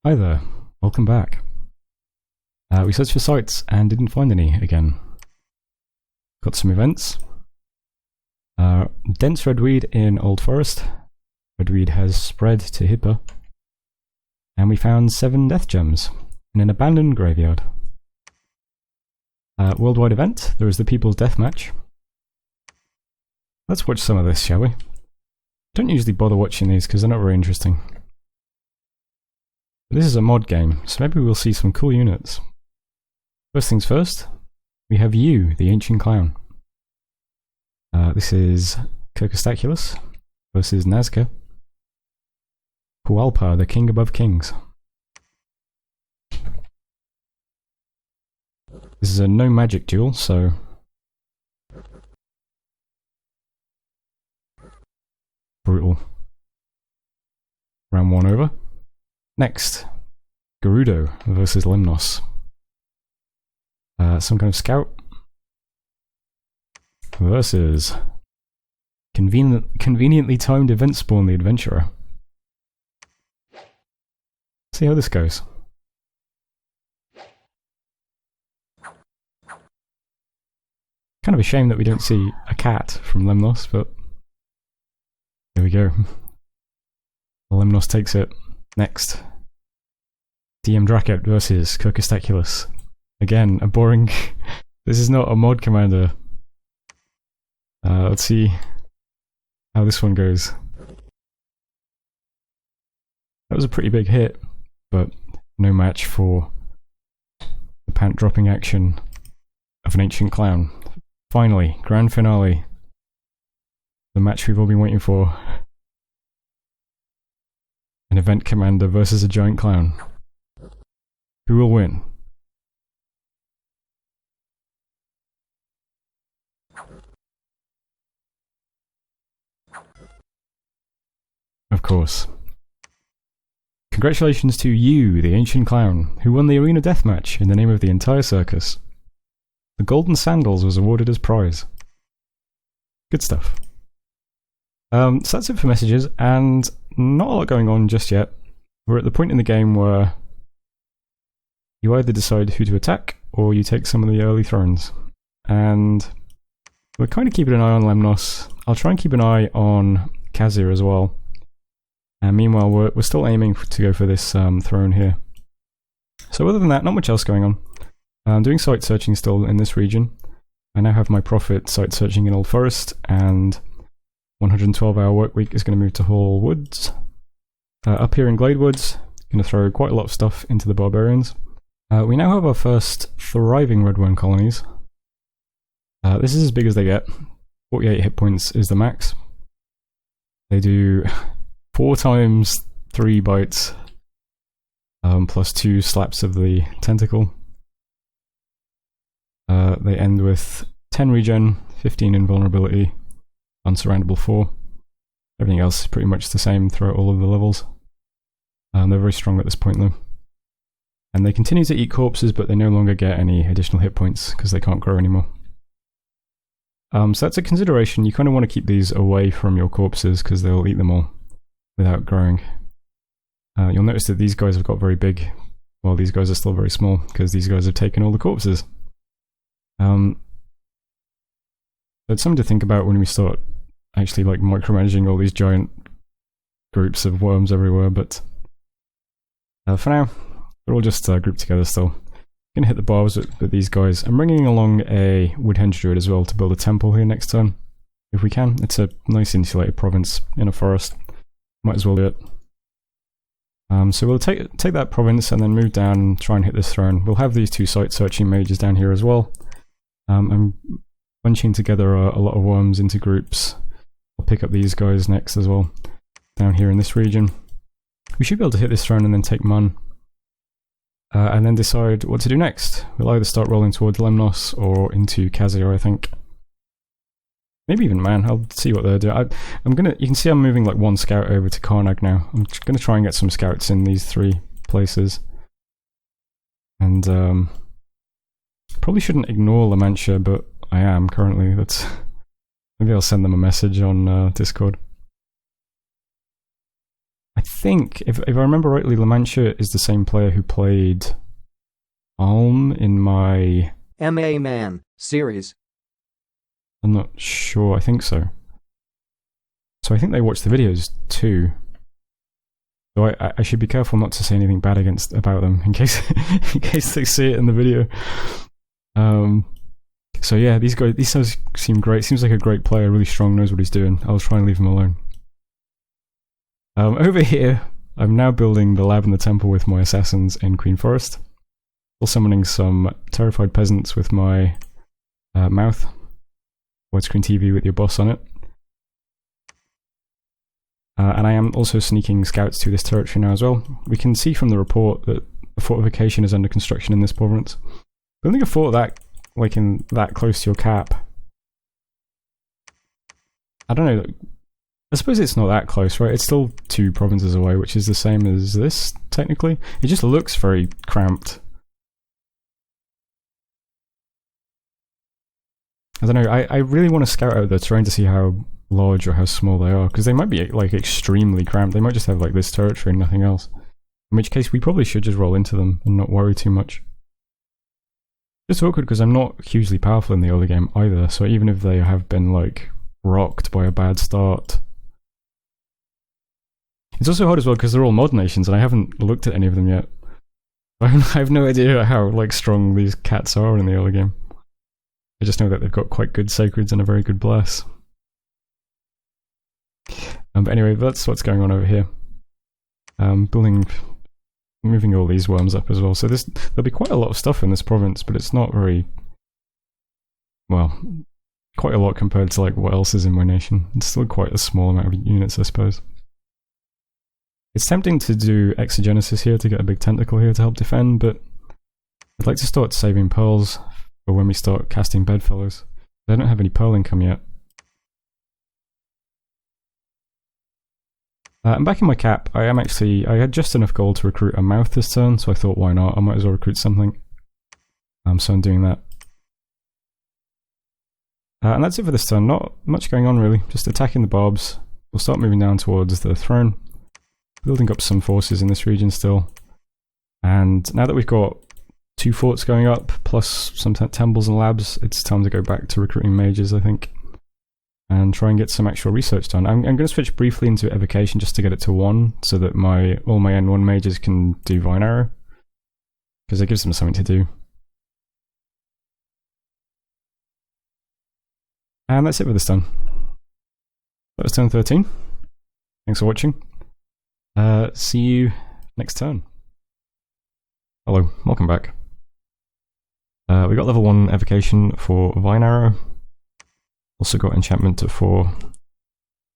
Hi there, welcome back. We searched for sites and didn't find any again. Got some events. Dense redweed in Old Forest. Redweed has spread to Hippa. And we found 7 death gems in an abandoned graveyard. Worldwide event, there is the People's Deathmatch. Let's watch some of this, shall we? Don't usually bother watching these because they're not very interesting. This is a mod game, so maybe we'll see some cool units. First things first, we have you, the Ancient Clown. This is Kirkostaculus versus Nazca. Hualpa, the King above kings. This is a no magic duel, so brutal. Round 1 over. Next, Gerudo versus Lemnos. Some kind of scout versus conveniently timed event spawn, the adventurer. See how this goes. Kind of a shame that we don't see a cat from Lemnos, but there we go. Lemnos takes it. Next, DM Dracut versus Kirkostaculus. Again, a boring... This is not a mod commander. Let's see how this one goes. That was a pretty big hit, but no match for the pant dropping action of an Ancient Clown. Finally, grand finale. The match we've all been waiting for. An event commander versus a giant clown. Who will win? Of course. Congratulations to you, the Ancient Clown, who won the Arena Deathmatch in the name of the entire circus. The Golden Sandals was awarded as prize. Good stuff. So that's it for messages, and not a lot going on just yet. We're at the point in the game where you either decide who to attack, or you take some of the early thrones. And we're kind of keeping an eye on Lemnos. I'll try and keep an eye on Kazir as well. And meanwhile, we're still aiming to go for this throne here. So other than that, not much else going on. I'm doing site searching still in this region. I now have my profit site searching in Old Forest, and 112-hour work week is going to move to Hall Woods. Up here in Glade Woods, going to throw quite a lot of stuff into the barbarians. We now have our first thriving redworm colonies. This is as big as they get. 48 hit points is the max. They do 4 times 3 bites, plus 2 slaps of the tentacle. They end with 10 regen, 15 invulnerability, unsurroundable 4. Everything else is pretty much the same throughout all of the levels. They're very strong at this point though. And they continue to eat corpses, but they no longer get any additional hit points because they can't grow anymore. So that's a consideration. You kind of want to keep these away from your corpses because they'll eat them all without growing. You'll notice that these guys have got very big, while these guys are still very small because these guys have taken all the corpses. So it's something to think about when we start actually like micromanaging all these giant groups of worms everywhere, but for now, they're all just grouped together still. Gonna hit the barbs with these guys. I'm bringing along a Woodhenge Druid as well to build a temple here next turn, if we can. It's a nice insulated province in a forest. Might as well do it. So we'll take that province and then move down and try and hit this throne. We'll have these 2 site searching mages down here as well. I'm bunching together a lot of worms into groups. I'll pick up these guys next as well, down here in this region. We should be able to hit this throne and then take Mun. And then decide what to do next. We'll either start rolling towards Lemnos or into Kazir, I think. Maybe even Man. I'll see what they're doing. You can see I'm moving like 1 scout over to Karnag now. I'm gonna try and get some scouts in these 3 places. And probably shouldn't ignore La Mancha, but I am currently. Maybe I'll send them a message on Discord. I think, if I remember rightly, La Mancha is the same player who played Alm in my MA Man series. I'm not sure, I think so. So I think they watched the videos too. So I should be careful not to say anything bad about them in case in case they see it in the video. So yeah, these guys seem great. Seems like a great player, really strong, knows what he's doing. I'll try and leave him alone. Over here, I'm now building the lab and the temple with my assassins in Queen Forest. Still summoning some terrified peasants with my mouth. Widescreen TV with your boss on it. And I am also sneaking scouts to this territory now as well. We can see from the report that a fortification is under construction in this province. Building a fort that close to your cap, I don't know. I suppose it's not that close, right? It's still 2 provinces away, which is the same as this, technically. It just looks very cramped. I don't know, I really want to scout out the terrain to see how large or how small they are, because they might be like extremely cramped. They might just have like this territory and nothing else. In which case we probably should just roll into them and not worry too much. It's awkward because I'm not hugely powerful in the early game either, so even if they have been like rocked by a bad start. It's also hard as well because they're all Modnations and I haven't looked at any of them yet. I have no idea how like strong these cats are in the early game. I just know that they've got quite good sacreds and a very good bless. But anyway, that's what's going on over here. Moving all these worms up as well. So there'll be quite a lot of stuff in this province, but it's not very, well, quite a lot compared to like what else is in my nation. It's still quite a small amount of units, I suppose. It's tempting to do exogenesis here to get a big tentacle here to help defend, but I'd like to start saving pearls for when we start casting bedfellows. I don't have any pearl income yet. And back in my cap, I had just enough gold to recruit a mouth this turn, so I thought why not, I might as well recruit something. So I'm doing that. And that's it for this turn, not much going on really, just attacking the barbs. We'll start moving down towards the throne, building up some forces in this region still. And now that we've got 2 forts going up, plus some temples and labs, it's time to go back to recruiting mages, I think. And try and get some actual research done. I'm going to switch briefly into evocation just to get it to 1, so that all my N1 mages can do Vine Arrow, because it gives them something to do. And that's it for this turn. That was turn 13. Thanks for watching. See you next turn. Hello, welcome back. We got level 1 evocation for Vine Arrow. Also got enchantment for a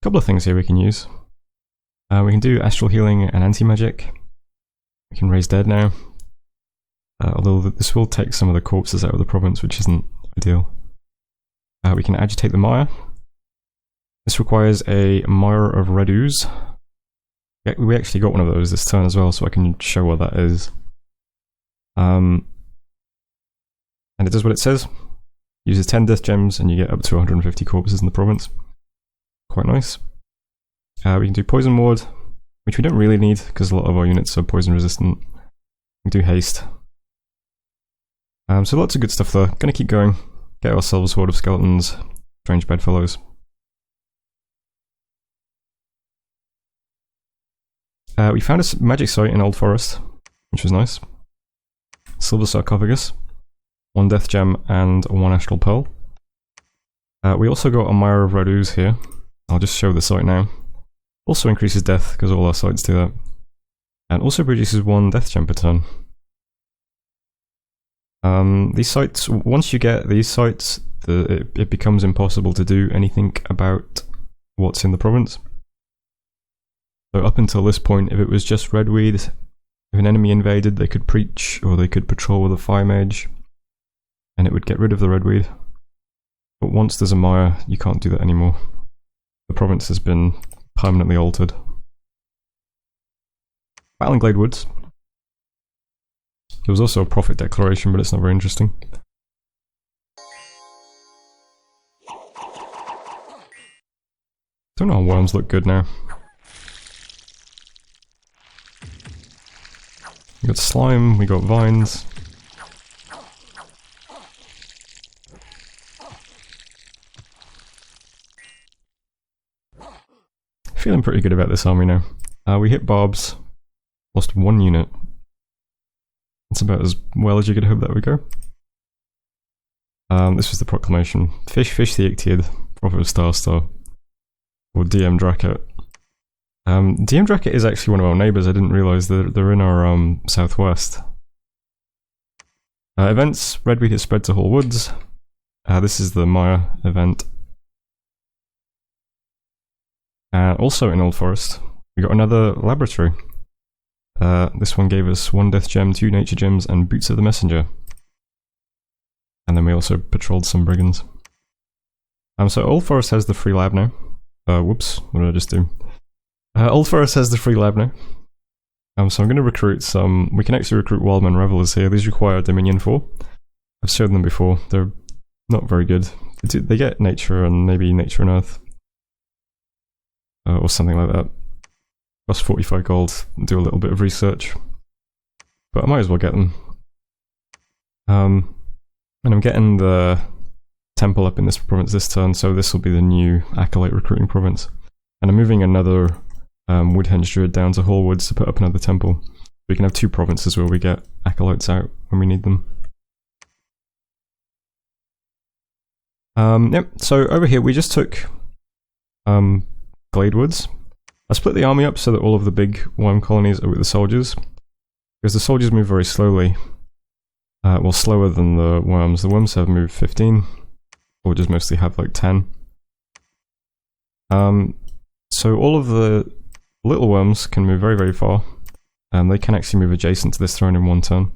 couple of things here we can use. We can do astral healing and anti-magic. We can raise dead now. Although this will take some of the corpses out of the province, which isn't ideal. We can agitate the mire. This requires a mire of red ooze. We actually got one of those this turn as well, so I can show what that is. And it does what it says. Uses 10 death gems and you get up to 150 corpses in the province. Quite nice. We can do poison ward, which we don't really need because a lot of our units are poison resistant. We can do haste. So lots of good stuff there. Gonna keep going. Get ourselves Horde of Skeletons, Strange Bedfellows. We found a magic site in Old Forest, which was nice. Silver Sarcophagus, 1 death gem and 1 astral pearl. We also got a Mire of Red Ooze here. I'll just show the site now. Also increases death, because all our sites do that. And also produces 1 death gem per turn. These sites, once you get these sites, it becomes impossible to do anything about what's in the province. So up until this point, if it was just Redweed, if an enemy invaded, they could preach, or they could patrol with a fire mage, and it would get rid of the Redweed. But once there's a mire, you can't do that anymore. The province has been permanently altered. Battling Glade Woods. There was also a profit declaration, but it's not very interesting. Don't know how worms look good now. We got slime, we got vines. Feeling pretty good about this army now. We hit barbs, lost 1 unit. That's about as well as you could hope that would go. This was the proclamation. Fish the Ictiid, Prophet of Star, or DM Dracket. DM Dracket is actually one of our neighbours. I didn't realise they're in our southwest. Events, Redweed has spread to Hall Woods. This is the Maya event. And also in Old Forest, we got another laboratory. This one gave us 1 death gem, 2 nature gems, and Boots of the Messenger. And then we also patrolled some brigands. So Old Forest has the free lab now. Whoops, what did I just do? Old Forest has the free lab now. So I'm going to recruit some... We can actually recruit Wildman Revelers here. These require Dominion 4. I've showed them before. They're not very good. They get Nature and maybe Nature and Earth. Or something like that. Plus 45 gold, do a little bit of research. But I might as well get them. And I'm getting the temple up in this province this turn, so this will be the new Acolyte recruiting province. And I'm moving another Woodhenge Druid down to Hall Woods to put up another temple. We can have 2 provinces where we get Acolytes out when we need them. Yep, so over here we just took Glade Woods. I split the army up so that all of the big worm colonies are with the soldiers, because the soldiers move very slowly. Well, slower than the worms. The worms have moved 15, soldiers mostly have like 10. So all of the little worms can move very, very far, and they can actually move adjacent to this throne in 1 turn.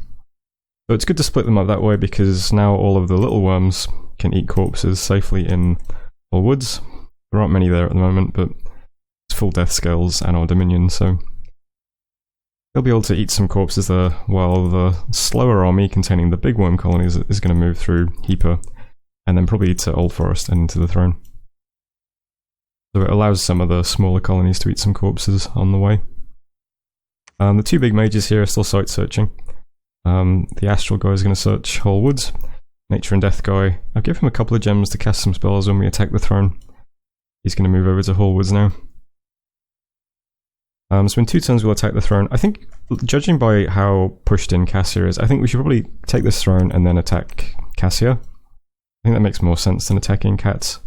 So it's good to split them up that way, because now all of the little worms can eat corpses safely in Hall Woods. There aren't many there at the moment, but it's full death scales and our Dominion, so they'll be able to eat some corpses there, while the slower army containing the big worm colonies is going to move through Heaper, and then probably to Old Forest and into the throne. So it allows some of the smaller colonies to eat some corpses on the way. The 2 big mages here are still site searching. The Astral guy is going to search Hall Woods. Nature and Death guy, I'll give him a couple of gems to cast some spells when we attack the throne. He's going to move over to Hall Woods now. So in 2 turns we'll attack the throne. I think, judging by how pushed in Cassia is, I think we should probably take this throne and then attack Cassia. I think that makes more sense than attacking Cats,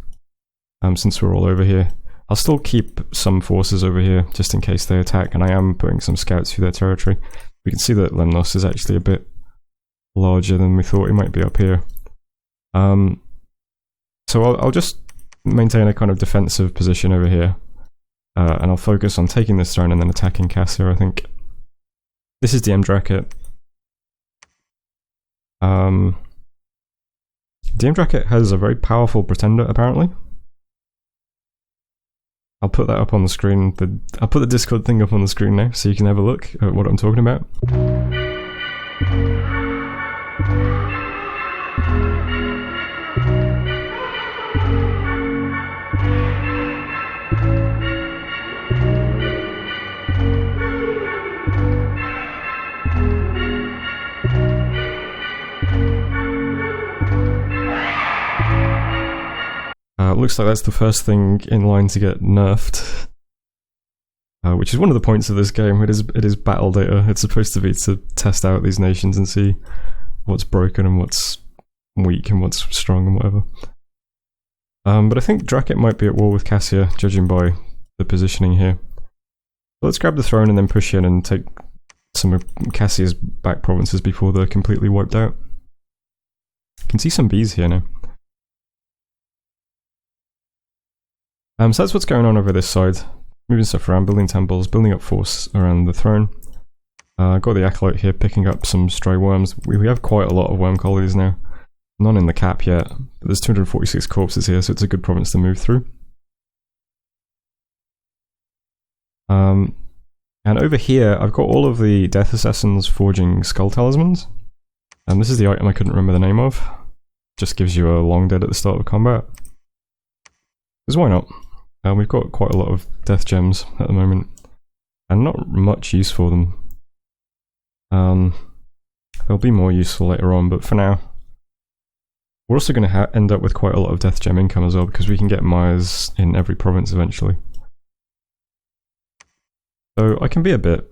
since we're all over here. I'll still keep some forces over here, just in case they attack, and I am putting some scouts through their territory. We can see that Lemnos is actually a bit larger than we thought he might be up here. So I'll just maintain a kind of defensive position over here. And I'll focus on taking this throne and then attacking Cassia, I think. This is DM Dracket. DM Dracket has a very powerful Pretender, apparently. I'll put that up on the screen. I'll put the Discord thing up on the screen now, so you can have a look at what I'm talking about. Looks like that's the first thing in line to get nerfed, which is one of the points of this game. It is battle data. It's supposed to be to test out these nations and see what's broken and what's weak and what's strong and whatever. But I think Dracket might be at war with Cassia, judging by the positioning here. So let's grab the throne and then push in and take some of Cassia's back provinces before they're completely wiped out. You can see some bees here now. So that's what's going on over this side. Moving stuff around, building temples, building up force around the throne. Got the Acolyte here picking up some stray worms. We have quite a lot of worm colonies now. None in the cap yet, but there's 246 corpses here, so it's a good province to move through. And over here, I've got all of the Death Assassins forging Skull Talismans. And this is the item I couldn't remember the name of. Just gives you a long dead at the start of combat. Because why not? We've got quite a lot of death gems at the moment, and not much use for them. They'll be more useful later on, but for now, we're also going to end up with quite a lot of Death Gem income as well, because we can get Myers in every province eventually. So I can be a bit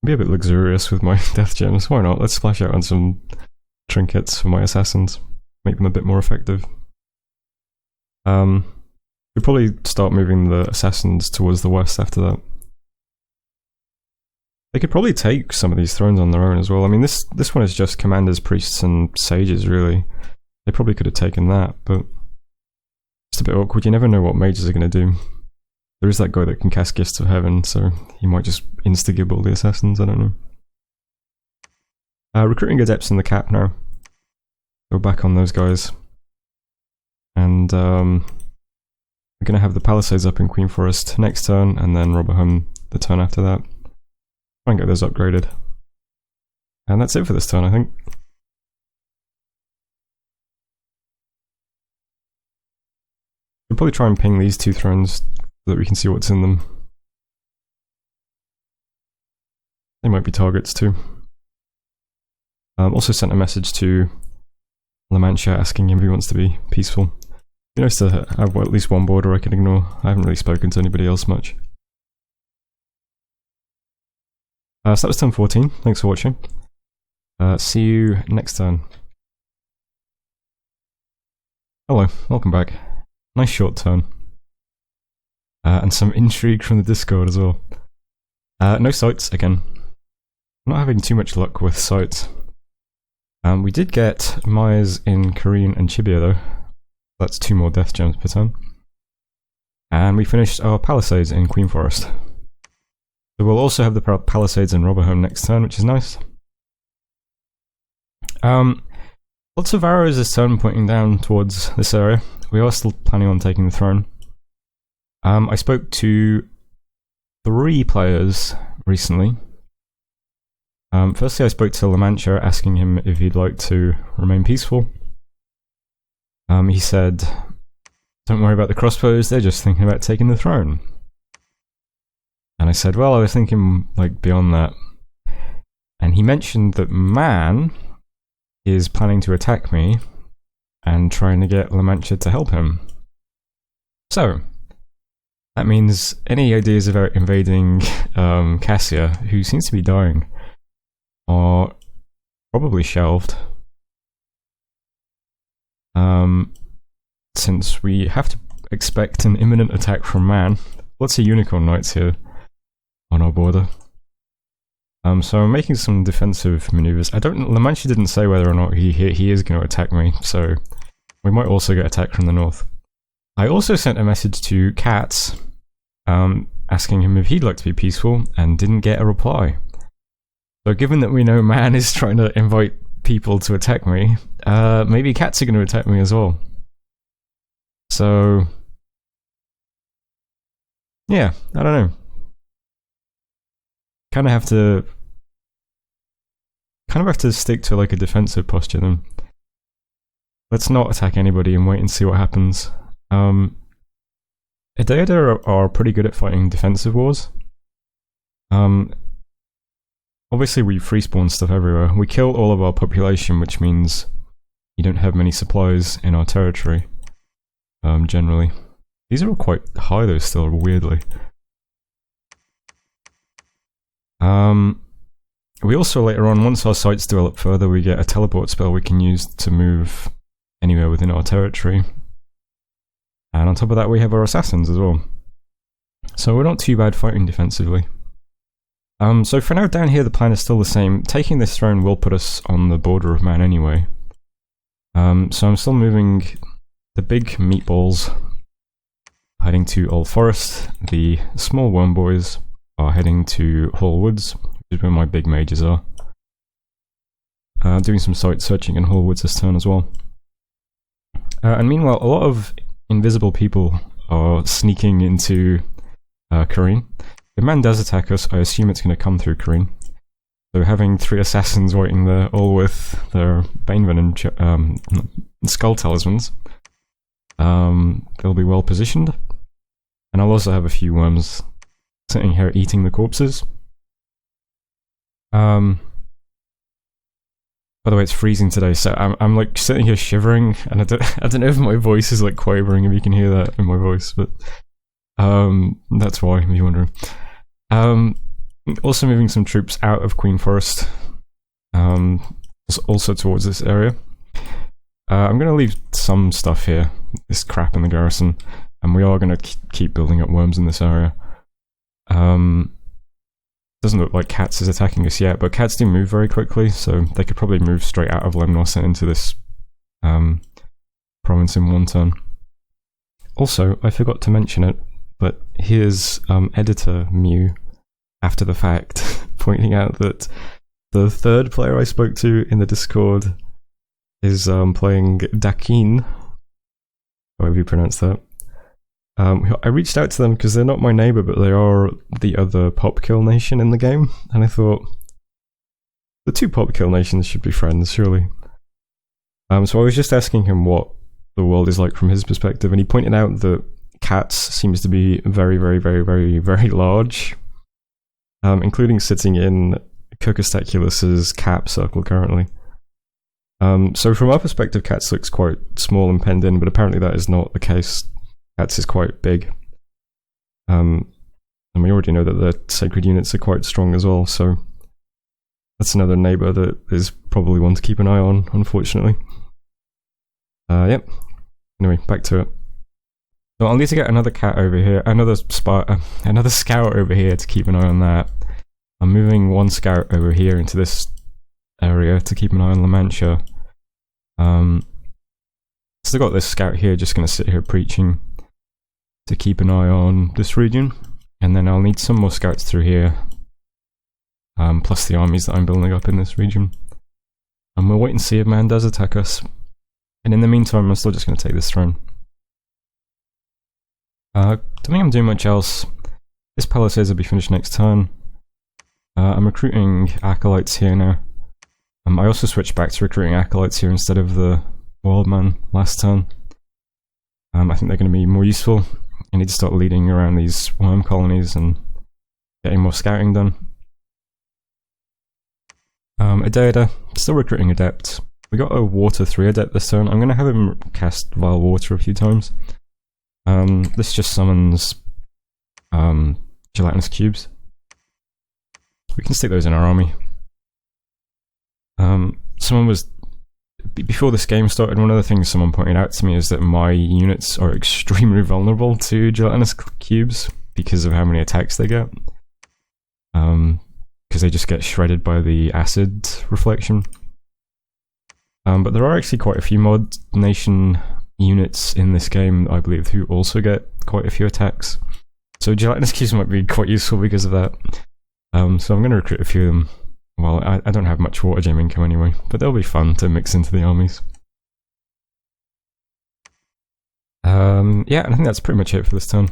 luxurious with my Death Gems. Why not? Let's splash out on some trinkets for my assassins, make them a bit more effective. We'll probably start moving the assassins towards the west after that. They could probably take some of these thrones on their own as well. I mean, this one is just commanders, priests, and sages, really. They probably could have taken that, but it's a bit awkward. You never know what mages are going to do. There is that guy that can cast Gifts of Heaven, so he might just insta-gib all the assassins, I don't know. Recruiting adepts in the cap now. Go back on those guys. And we're going to have the Palisades up in Queen Forest next turn, and then Rotherham the turn after that. Try and get those upgraded. And that's it for this turn, I think. We'll probably try and ping these two thrones so that we can see what's in them. They might be targets too. Also sent a message to La Mancha asking him if he wants to be peaceful. It'd be nice to have at least one border I can ignore. I haven't really spoken to anybody else much. So that was turn 14. Thanks for watching. See you next turn. Hello, welcome back. Nice short turn. And some intrigue from the Discord as well. No sites again. I'm not having too much luck with sites. We did get Myers in Kareen and Chibia though. That's 2 more Death Gems per turn. And we finished our Palisades in Queen Forest. So we'll also have the Palisades in Rotherham next turn, which is nice. Lots of arrows this turn pointing down towards this area. We are still planning on taking the throne. I spoke to 3 players recently. Firstly, I spoke to La Mancha asking him if he'd like to remain peaceful. He said, "Don't worry about the crossbows, they're just thinking about taking the throne." And I said, well, I was thinking like beyond that. And he mentioned that Man is planning to attack me and trying to get La Mancha to help him. So, that means any ideas about invading Cassia, who seems to be dying, are probably shelved. Since we have to expect an imminent attack from Man. Lots of Unicorn Knights here on our border. So I'm making some defensive maneuvers. La Mancha didn't say whether or not he is going to attack me, so we might also get attacked from the north. I also sent a message to Katz, asking him if he'd like to be peaceful, and didn't get a reply. So given that we know Man is trying to invite people to attack me, maybe Katz are going to attack me as well. So yeah, I don't know. Kind of have to stick to like a defensive posture then. Let's not attack anybody and wait and see what happens. Uuodeouda are pretty good at fighting defensive wars. Obviously we free spawn stuff everywhere. We kill all of our population, which means you don't have many supplies in our territory. Generally. These are all quite high though still, weirdly. We also later on, once our sites develop further, we get a teleport spell we can use to move anywhere within our territory. And on top of that we have our assassins as well. So we're not too bad fighting defensively. So for now down here the plan is still the same. Taking this throne will put us on the border of Man anyway. So I'm still moving the big meatballs heading to Old Forest. The small worm boys are heading to Hall Woods, which is where my big mages are. Doing some site searching in Hall Woods this turn as well. And meanwhile, a lot of invisible people are sneaking into Kareen. If Man does attack us, I assume it's going to come through Kareen. So having 3 assassins waiting there, all with their Banevenom and Skull Talismans, they'll be well positioned. And I'll also have a few worms sitting here eating the corpses. By the way, it's freezing today, so I'm like sitting here shivering, and I don't know if my voice is like quavering, if you can hear that in my voice, but that's why, if you're wondering. Also moving some troops out of Queen Forest, also towards this area. I'm going to leave some stuff here, this crap in the garrison, and we are going to keep building up worms in this area. Doesn't look like Cats is attacking us yet, but Cats do move very quickly, so they could probably move straight out of Lemnos and into this province in one turn. Also, I forgot to mention it, but here's editor Mew, after the fact, pointing out that the third player I spoke to in the Discord is playing Dakin, however you pronounce that. I reached out to them because they're not my neighbour, but they are the other Popkill nation in the game, and I thought, the two Popkill nations should be friends, surely. So I was just asking him what the world is like from his perspective, and he pointed out that Cats seems to be very, very, very, very, very large, including sitting in Kokostaculus's cap circle currently. So from our perspective, Cats looks quite small and penned in, but apparently that is not the case. Cats is quite big. And we already know that the sacred units are quite strong as well, so that's another neighbour that is probably one to keep an eye on, unfortunately. Yep. Anyway, back to it. So I'll need to get another cat over here, another scout over here to keep an eye on that. I'm moving one scout over here into this area to keep an eye on La Mancha. Still got this scout here just going to sit here preaching to keep an eye on this region, and then I'll need some more scouts through here, plus the armies that I'm building up in this region, and we'll wait and see if man does attack us, and in the meantime I'm still just going to take this throne. Don't think I'm doing much else. This palisades will be finished next turn. I'm recruiting acolytes here now. I also switched back to recruiting acolytes here instead of the Wildman last turn. I think they're going to be more useful. I need to start leading around these worm colonies and getting more scouting done. Uuodeouda, still recruiting Adept. We got a Water 3 Adept this turn. I'm going to have him cast Vile Water a few times. This just summons gelatinous cubes. We can stick those in our army. Someone was... Before this game started, one of the things someone pointed out to me is that my units are extremely vulnerable to gelatinous cubes because of how many attacks they get. Because they just get shredded by the acid reflection. But there are actually quite a few mod nation units in this game, I believe, who also get quite a few attacks. So gelatinous cubes might be quite useful because of that. So I'm going to recruit a few of them. Well, I don't have much water gem income anyway, but they'll be fun to mix into the armies. Yeah, I think that's pretty much it for this turn.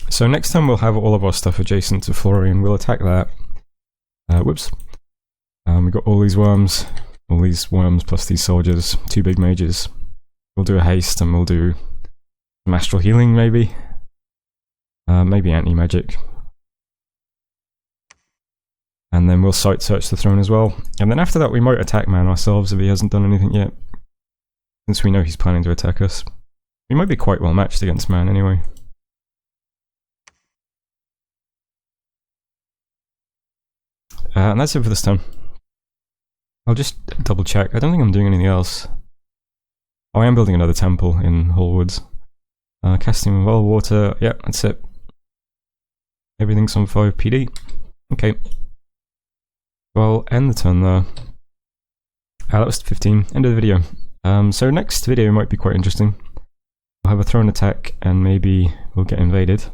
So next time we'll have all of our stuff adjacent to Florian, we'll attack that. Whoops. We've got all these worms plus these soldiers, 2 big mages. We'll do a haste and we'll do some astral healing maybe. Maybe anti-magic. And then we'll site search the throne as well. And then after that we might attack man ourselves if he hasn't done anything yet. Since we know he's planning to attack us. We might be quite well matched against man anyway. And that's it for this time. I'll just double check. I don't think I'm doing anything else. Oh, I am building another temple in Hallwoods. Casting well water. Yeah, that's it. Everything's on 5 PD. Okay. Well, end the turn there. That was 15. End of the video. So next video might be quite interesting. We'll have a throne attack and maybe we'll get invaded.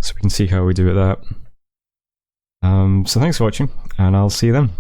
So we can see how we do at that. So thanks for watching and I'll see you then.